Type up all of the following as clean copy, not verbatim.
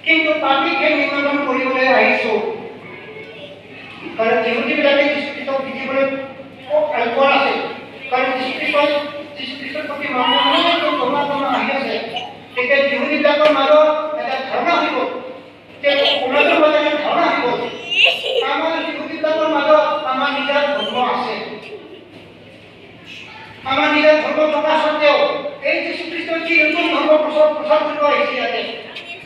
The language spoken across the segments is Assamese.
কিন্তু তাবিকে নিৰ্মাণ কৰিবলৈ আহিছোঁ কাৰণ ইহুদিবিলাকে যীশুখ্ৰীষ্টক দেখিবলৈ আলপোৱা আছে কাৰণ যীশুখ্ৰীষ্টৰ প্ৰতি মানুহ জমা আহি আছে তেতিয়া ইহুদিবিলাকৰ মাজত এটা ধাৰণা হৈ গ'ল যে সমাজৰ মাজত এটা ধাৰণা হৈ গ'ল আমাৰ ইহুদিবিলাকৰ মাজত আমাৰ নিজৰ ধৰ্ম আছে আমাৰ নিজৰ ধৰ্ম থকা সত্ত্বেও এই যীশুখ্ৰীষ্টৰ যি নতুন ধৰ্ম প্ৰচাৰ কৰিব আহিছে ইয়াতে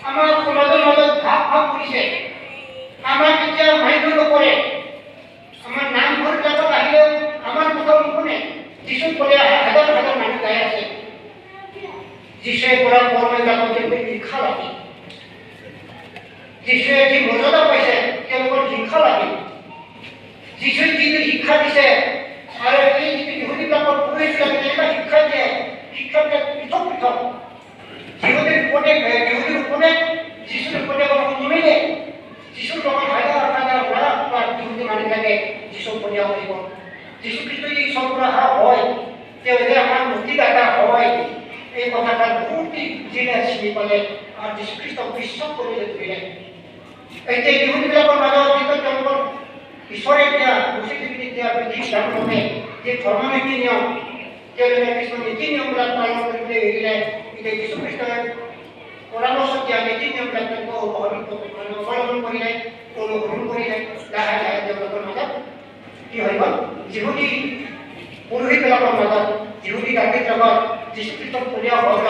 আমাৰ সমাজৰ মাজত ভাৱ কৰিছে আমাক এতিয়া মান্য নকৰে আমাৰ নামঘৰবিলাকত আহিলেও আমাৰ কথা নুশুনে যীশুক ক'লে হাজাৰ হাজাৰ মানুহ গাই আছে যীশুৱে কৰা কৰ্মবিলাকত হিংসা লাগে যীশুৱে যি মৰ্যাদা পাইছে তেওঁলোকৰ হিংসা লাগে যীশুৱে যিটো শিক্ষা দিছে আৰু এই যিটো ইহুদিবিলাকৰ পুৰুষবিলাকে যেনেকুৱা শিক্ষা দিয়ে শিক্ষাবিলাক পৃথক পৃথক ইহুদিৰ উপদেশ যীশুৰ উপদেশ অলপ নিমিলে যীশুৰ লগত হাজাৰ হাজাৰ লাখ ইহুদি মানুহবিলাকে যীশুক উপদেশ কৰিব যীশুখ্ৰীষ্ট যদি ঈশ্বৰৰ পৰা হয় তেওঁ যে আমাৰ মুক্তিদাতা হয় এই কথাটা বহুতে বুজিলে চিনি পালে আৰু যীশুখ্ৰীষ্টক বিশ্বাস কৰিবলৈ ধৰিলে এতিয়া ইহুদিবিলাকৰ মাজত যিটো তেওঁলোকৰ ঈশ্বৰে দিয়া মুছলিমে দিয়া বিধি জানমতে যে ধৰ্ম নীতি নিয়ম তেওঁলোকে কিছুমান নীতি নিয়মবিলাক পালন কৰিবলৈ এৰিলে এতিয়া যীশুখ্ৰীষ্টই পৰামৰ্শ দিয়া নীতি নিয়মবিলাক তেওঁলোকক অৱলম্বন কৰিলে অনুসৰণ কৰিলে লাহে লাহে তেওঁলোকৰ মাজত কি হৈ গ'ল যিহুদি পুৰোহিতবিলাকৰ মাজত যিহুদি গান্ধীৰ লগত যীশুখ্ৰীষ্টক পৰীয়া